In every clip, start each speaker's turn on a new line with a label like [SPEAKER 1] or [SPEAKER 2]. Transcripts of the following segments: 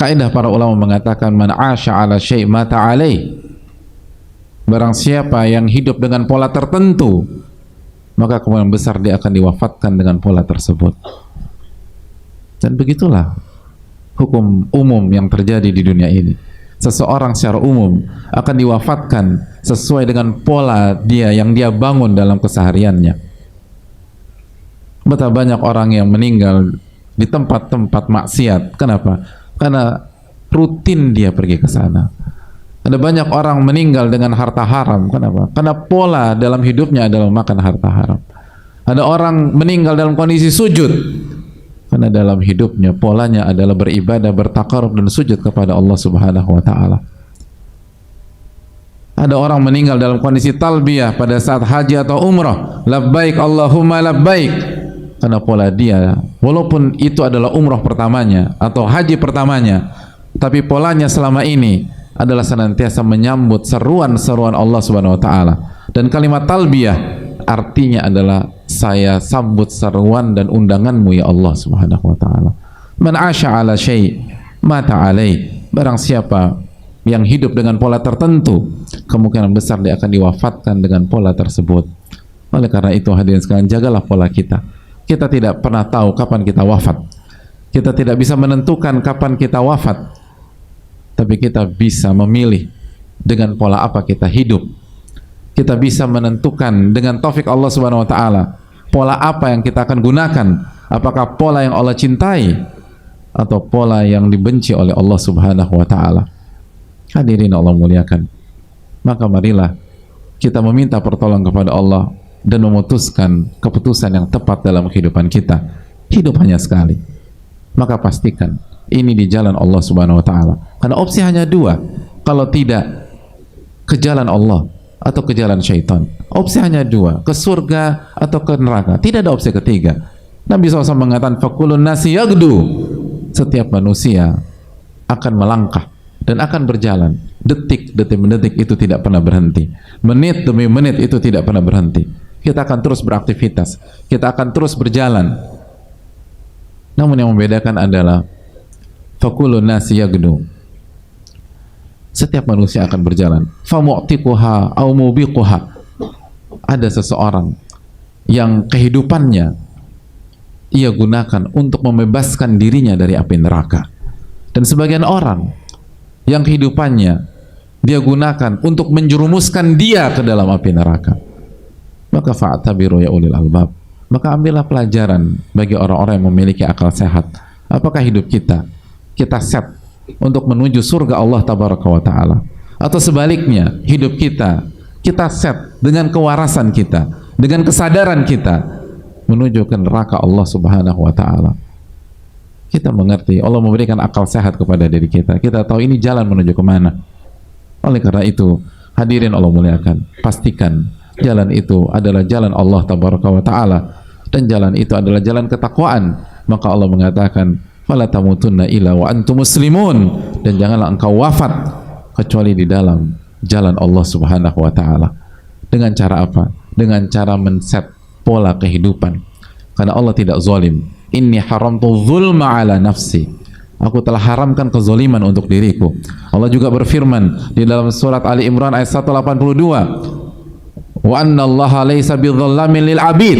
[SPEAKER 1] Kaidah para ulama mengatakan man 'asha 'ala syai' mata 'alaih. Barang siapa yang hidup dengan pola tertentu, maka kemungkinan besar dia akan diwafatkan dengan pola tersebut. Dan begitulah hukum umum yang terjadi di dunia ini. Seseorang secara umum akan diwafatkan sesuai dengan pola dia yang dia bangun dalam kesehariannya. Betapa banyak orang yang meninggal di tempat-tempat maksiat. Kenapa? Karena rutin dia pergi ke sana. Ada banyak orang meninggal dengan harta haram. Kenapa? Karena pola dalam hidupnya adalah makan harta haram. Ada orang meninggal dalam kondisi sujud, karena dalam hidupnya polanya adalah beribadah, bertakarub dan sujud kepada Allah Subhanahu wa taala. Ada orang meninggal dalam kondisi talbiyah pada saat haji atau umrah, labbaik Allahumma labbaik, karena pola dia, walaupun itu adalah umrah pertamanya atau haji pertamanya, tapi polanya selama ini adalah senantiasa menyambut seruan-seruan Allah Subhanahu wa taala. Dan kalimat talbiyah artinya adalah saya sambut seruan dan undanganmu ya Allah Subhanahu wa taala. Man 'asha 'ala syai' mata 'alaih. Barang siapa yang hidup dengan pola tertentu, kemungkinan besar dia akan diwafatkan dengan pola tersebut. Oleh karena itu hadirin sekalian, jagalah pola kita. Kita tidak pernah tahu kapan kita wafat. Kita tidak bisa menentukan kapan kita wafat. Tapi kita bisa memilih dengan pola apa kita hidup. Kita bisa menentukan dengan taufik Allah Subhanahu wa taala pola apa yang kita akan gunakan. Apakah pola yang Allah cintai atau pola yang dibenci oleh Allah Subhanahu wa taala. Hadirin Allah muliakan. Maka marilah kita meminta pertolongan kepada Allah dan memutuskan keputusan yang tepat dalam kehidupan kita. Hidup hanya sekali. Maka pastikan ini di jalan Allah Subhanahu wa taala. Karena opsi hanya dua. Kalau tidak ke jalan Allah atau ke jalan syaitan. Opsi hanya dua, ke surga atau ke neraka. Tidak ada opsi ketiga. Nabi SAW mengatakan fakulun nasi yagdu. Setiap manusia akan melangkah dan akan berjalan. Detik demi detik itu tidak pernah berhenti. Menit demi menit itu tidak pernah berhenti. Kita akan terus beraktivitas. Kita akan terus berjalan. Namun yang membedakan adalah fakulun nasi yagdu. Setiap manusia akan berjalan. Famu'tiquha au mubiquha. Ada seseorang yang kehidupannya ia gunakan untuk membebaskan dirinya dari api neraka. Dan sebagian orang yang kehidupannya dia gunakan untuk menjerumuskan dia ke dalam api neraka. Maka fa'tabiru ya ulil albab. Maka ambillah pelajaran bagi orang-orang yang memiliki akal sehat. Apakah hidup kita set untuk menuju surga Allah Tabaraka wa Ta'ala, atau sebaliknya hidup kita set dengan kewarasan kita, dengan kesadaran kita menuju ke neraka Allah Subhanahu wa Ta'ala. Kita mengerti Allah memberikan akal sehat kepada diri kita. Kita tahu ini jalan menuju kemana. Oleh karena itu hadirin Allah muliakan, pastikan jalan itu adalah jalan Allah Tabaraka wa Ta'ala, dan jalan itu adalah jalan ketakwaan. Maka Allah mengatakan fala tamutunna illa wa antum muslimun, dan janganlah engkau wafat kecuali di dalam jalan Allah Subhanahu wa taala. Dengan cara apa? Dengan cara men-set pola kehidupan. Karena Allah tidak zalim. Inni haramtu dzulma ala nafsi. Aku telah haramkan kezaliman untuk diriku. Allah juga berfirman di dalam surat Ali Imran ayat 182. Wa anna Allaha laisa bidzallamin lil abid.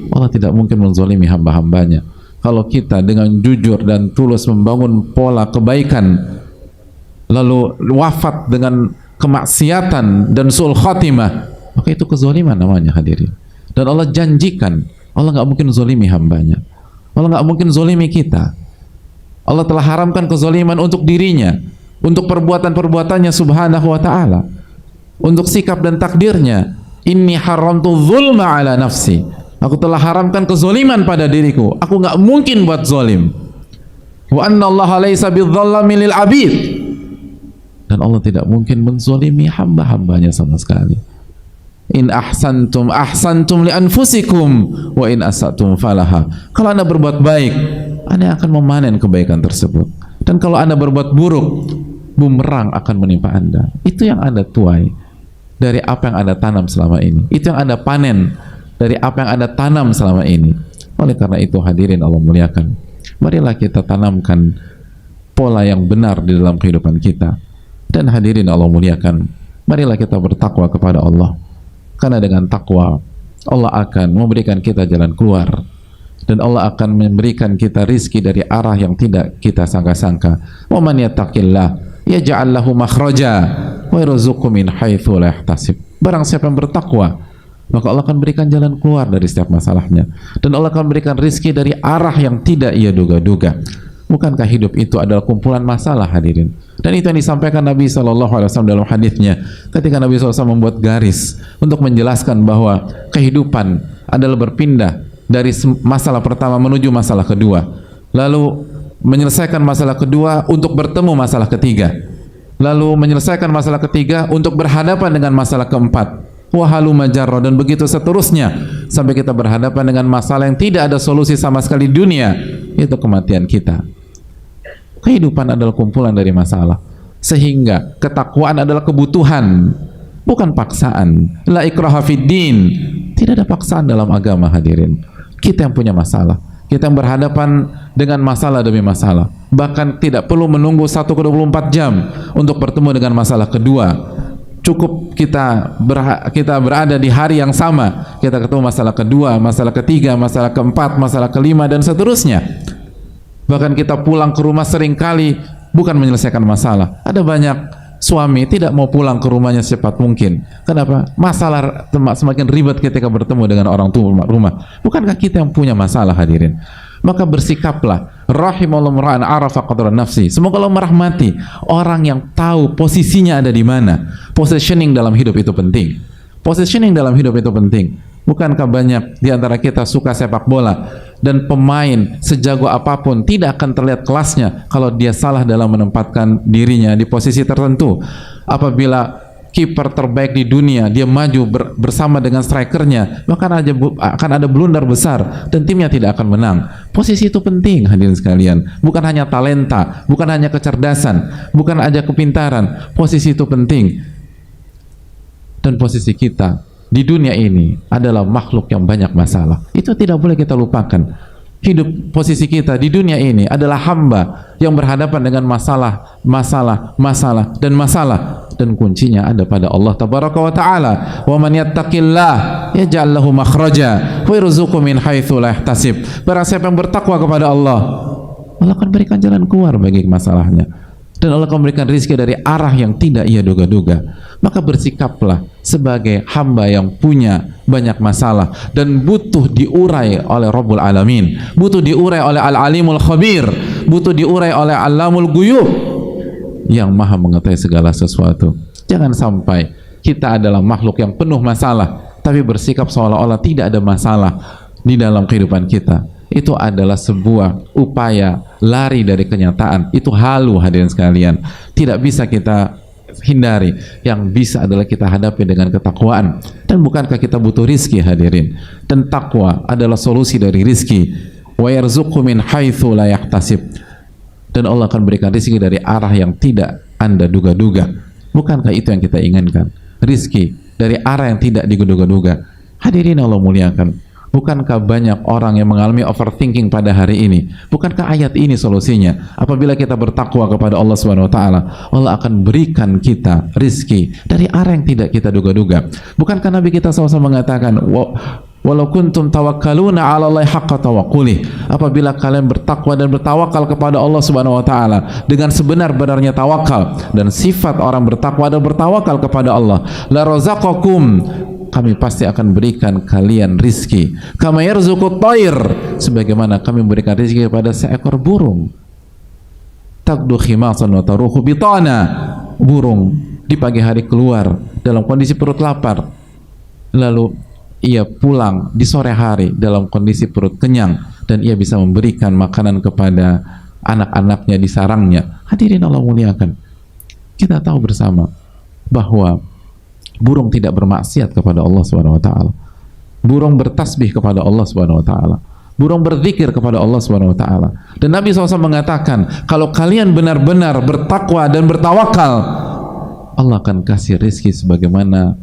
[SPEAKER 1] Allah tidak mungkin menzalimi hamba-hambanya. Kalau kita dengan jujur dan tulus membangun pola kebaikan, lalu wafat dengan kemaksiatan dan su'ul khatimah, maka itu kezaliman namanya hadirin. Dan Allah janjikan, Allah nggak mungkin zalimi hambanya. Allah nggak mungkin zalimi kita. Allah telah haramkan kezaliman untuk dirinya, untuk perbuatan-perbuatannya Subhanahu wa ta'ala, untuk sikap dan takdirnya. Inni haramtu dzulma ala nafsi. Aku telah haramkan kezaliman pada diriku. Aku nggak mungkin buat zalim. Wa anna Allaha laisa bidzallamin lil abid. Dan Allah tidak mungkin menzalimi hamba-hambanya sama sekali. In ahsantum ahsantum li anfusikum wa in asatum falaha. Kalau Anda berbuat baik, Anda akan memanen kebaikan tersebut. Dan kalau Anda berbuat buruk, bumerang akan menimpa Anda. Itu yang Anda tuai dari apa yang Anda tanam selama ini. Itu yang Anda panen dari apa yang Anda tanam selama ini. Oleh karena itu hadirin Allah muliakan, marilah kita tanamkan pola yang benar di dalam kehidupan kita. Dan hadirin Allah muliakan, marilah kita bertakwa kepada Allah, karena dengan takwa Allah akan memberikan kita jalan keluar, dan Allah akan memberikan kita rizki dari arah yang tidak kita sangka-sangka. Wa man yattaqillah yaj'al lahu makhraja wa yarzuqhu min haitsu la yahtasib. Barang siapa yang bertakwa, maka Allah akan berikan jalan keluar dari setiap masalahnya, dan Allah akan berikan rizki dari arah yang tidak ia duga-duga. Bukankah hidup itu adalah kumpulan masalah, hadirin? Dan itu yang disampaikan Nabi SAW dalam hadisnya, ketika Nabi SAW membuat garis untuk menjelaskan bahwa kehidupan adalah berpindah dari masalah pertama menuju masalah kedua, lalu menyelesaikan masalah kedua untuk bertemu masalah ketiga, lalu menyelesaikan masalah ketiga untuk berhadapan dengan masalah keempat, wahalu majarro, dan begitu seterusnya sampai kita berhadapan dengan masalah yang tidak ada solusi sama sekali di dunia, itu kematian kita. Kehidupan adalah kumpulan dari masalah, sehingga ketakwaan adalah kebutuhan, bukan paksaan. La ikraha fid din, tidak ada paksaan dalam agama, hadirin. Kita yang punya masalah, kita yang berhadapan dengan masalah demi masalah, bahkan tidak perlu menunggu 1/24 jam untuk bertemu dengan masalah kedua. Cukup kita berada di hari yang sama, kita ketemu masalah kedua, masalah ketiga, masalah keempat, masalah kelima, dan seterusnya. Bahkan kita pulang ke rumah seringkali bukan menyelesaikan masalah. Ada banyak suami tidak mau pulang ke rumahnya secepat mungkin. Kenapa? Masalah semakin ribet ketika bertemu dengan orang tua rumah. Bukankah kita yang punya masalah, hadirin? Maka bersikaplah rahimallahu mar'an arafa qadra nafsi. Semoga Allah merahmati orang yang tahu posisinya ada di mana. Positioning dalam hidup itu penting. Positioning dalam hidup itu penting. Bukankah banyak di antara kita suka sepak bola, dan pemain sejago apapun tidak akan terlihat kelasnya kalau dia salah dalam menempatkan dirinya di posisi tertentu. Apabila kiper terbaik di dunia dia maju bersama dengan strikernya, maka akan ada blunder besar dan timnya tidak akan menang. Posisi itu penting, hadirin sekalian. Bukan hanya talenta, bukan hanya kecerdasan, bukan aja kepintaran. Posisi itu penting. Dan posisi kita di dunia ini adalah makhluk yang banyak masalah. Itu tidak boleh kita lupakan. Hidup posisi kita di dunia ini adalah hamba yang berhadapan dengan masalah, dan masalah, dan kuncinya ada pada Allah tabaraka wa taala. Wa man yattaqillah yaj'al lahu makhraja wa yarzuqhu min haitsu la yahtasib. Barang siapa yang bertakwa kepada Allah, Allah akan berikan jalan keluar bagi masalahnya, dan Allah akan memberikan rezeki dari arah yang tidak ia duga-duga. Maka bersikaplah sebagai hamba yang punya banyak masalah dan butuh diurai oleh Rabbul Alamin, butuh diurai oleh Al-Alimul Khabir, butuh diurai oleh Alamul Ghuyub yang maha mengetahui segala sesuatu. Jangan sampai kita adalah makhluk yang penuh masalah tapi bersikap seolah-olah tidak ada masalah di dalam kehidupan kita. Itu adalah sebuah upaya lari dari kenyataan. Itu halu, hadirin sekalian. Tidak bisa kita hindari. Yang bisa adalah kita hadapi dengan ketakwaan. Dan bukankah kita butuh rizki, hadirin? Dan takwa adalah solusi dari rizki. Wa yarzuqhu min haitsu la yahtasib. Dan Allah akan berikan rizki dari arah yang tidak Anda duga-duga. Bukankah itu yang kita inginkan? Rizki dari arah yang tidak diduga-duga. Hadirin Allah muliakan. Bukankah banyak orang yang mengalami overthinking pada hari ini? Bukankah ayat ini solusinya? Apabila kita bertakwa kepada Allah Subhanahu wa taala, Allah akan berikan kita rizki dari arah yang tidak kita duga-duga. Bukankah Nabi kita SAW mengatakan, walau kuntum tawakkaluna 'ala Allahi haqqa tawakkuli, apabila kalian bertakwa dan bertawakal kepada Allah Subhanahu wa taala dengan sebenar-benarnya tawakal, dan sifat orang bertakwa dan bertawakal kepada Allah, la razaqakum, kami pasti akan berikan kalian rizki kama yarzuqut thair, sebagaimana kami memberikan rizki kepada seekor burung. Taqdu khimasan wa taruhu bitana, burung di pagi hari keluar dalam kondisi perut lapar, lalu ia pulang di sore hari dalam kondisi perut kenyang, dan ia bisa memberikan makanan kepada anak-anaknya di sarangnya. Hadirin Allah muliakan, kita tahu bersama bahwa burung tidak bermaksiat kepada Allah Subhanahu wa taala. Burung bertasbih kepada Allah Subhanahu wa taala. Burung berzikir kepada Allah Subhanahu wa taala. Dan Nabi SAW mengatakan, kalau kalian benar-benar bertakwa dan bertawakal, Allah akan kasih rezeki sebagaimana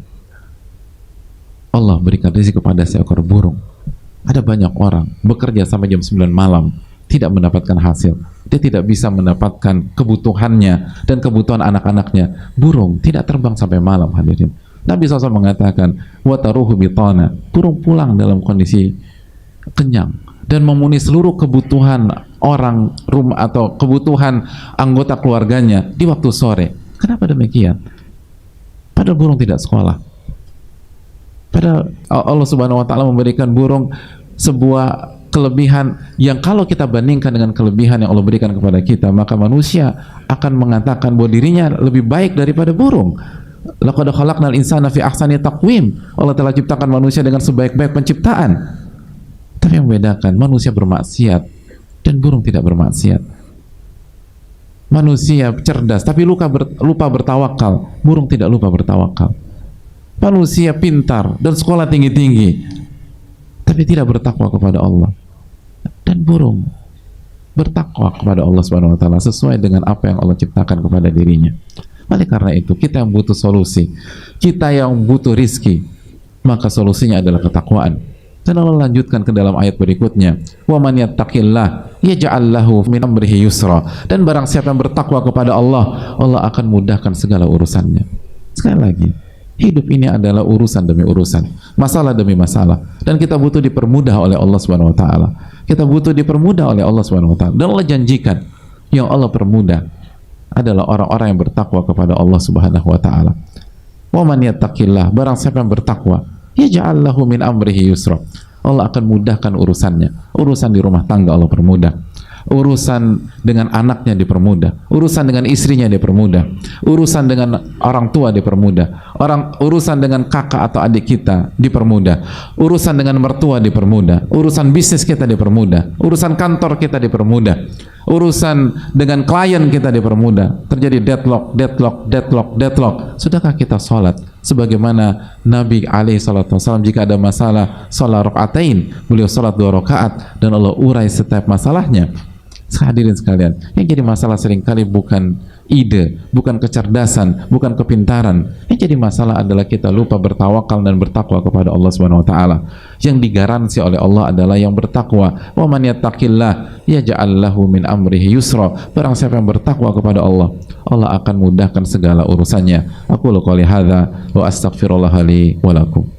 [SPEAKER 1] Allah berikan rezeki kepada seekor burung. Ada banyak orang bekerja sampai jam 9 malam tidak mendapatkan hasil. dia tidak bisa mendapatkan kebutuhannya dan kebutuhan anak-anaknya. Burung tidak terbang sampai malam, hadirin. Nabi SAW mengatakan, wataruhu bitana, burung pulang dalam kondisi kenyang dan memenuhi seluruh kebutuhan orang rumah atau kebutuhan anggota keluarganya di waktu sore. Kenapa demikian? Padahal burung tidak sekolah. Padahal Allah Subhanahu wa taala memberikan burung sebuah kelebihan yang kalau kita bandingkan dengan kelebihan yang Allah berikan kepada kita, maka manusia akan mengatakan bahwa dirinya lebih baik daripada burung. Laqad khalaqnal insana fi ahsani taqwim. Allah telah ciptakan manusia dengan sebaik-baik penciptaan. Tapi yang membedakan, manusia bermaksiat dan burung tidak bermaksiat. Manusia cerdas tapi lupa bertawakal, burung tidak lupa bertawakal. Manusia pintar dan sekolah tinggi-tinggi tapi tidak bertakwa kepada Allah, dan burung bertakwa kepada Allah Subhanahu wa taala sesuai dengan apa yang Allah ciptakan kepada dirinya. Oleh karena itu, kita yang butuh solusi, kita yang butuh rizki, maka solusinya adalah ketakwaan. Dan Allah lanjutkan ke dalam ayat berikutnya, wa man yattaqillah yaj'al lahu min amrihi yusra, dan barang siapa yang bertakwa kepada Allah, Allah akan mudahkan segala urusannya. Sekali lagi, hidup ini adalah urusan demi urusan, masalah demi masalah, dan kita butuh dipermudah oleh Allah Subhanahu wa taala. Kita butuh dipermudah oleh Allah Subhanahu wa taala. Dan Allah janjikan yang Allah permudah adalah orang-orang yang bertakwa kepada Allah Subhanahu wa taala. Wa man yattaqillah, barang siapa yang bertakwa, yaj'al lahu min amrihi yusra, Allah akan mudahkan urusannya. Urusan di rumah tangga Allah permudah, urusan dengan anaknya dipermudah, urusan dengan istrinya dipermudah, urusan dengan orang tua dipermudah, urusan dengan kakak atau adik kita dipermudah, urusan dengan mertua dipermudah, urusan bisnis kita dipermudah, urusan kantor kita dipermudah, urusan dengan klien kita dipermudah. Terjadi deadlock. Sudahkah kita sholat sebagaimana Nabi SAW, jika ada masalah sholat rakaatain, beliau sholat 2 rakaat dan Allah urai setiap masalahnya. Hadirin sekalian, yang jadi masalah seringkali bukan ide, bukan kecerdasan, bukan kepintaran. Yang jadi masalah adalah kita lupa bertawakal dan bertakwa kepada Allah Subhanahu wa taala. Yang digaransi oleh Allah adalah yang bertakwa. Wa man yattaqillah yaj'al lahu min amrihi yusra. Barang siapa yang bertakwa kepada Allah, Allah akan mudahkan segala urusannya. Aku qouli hadza wa astaghfirullah li wa lakum.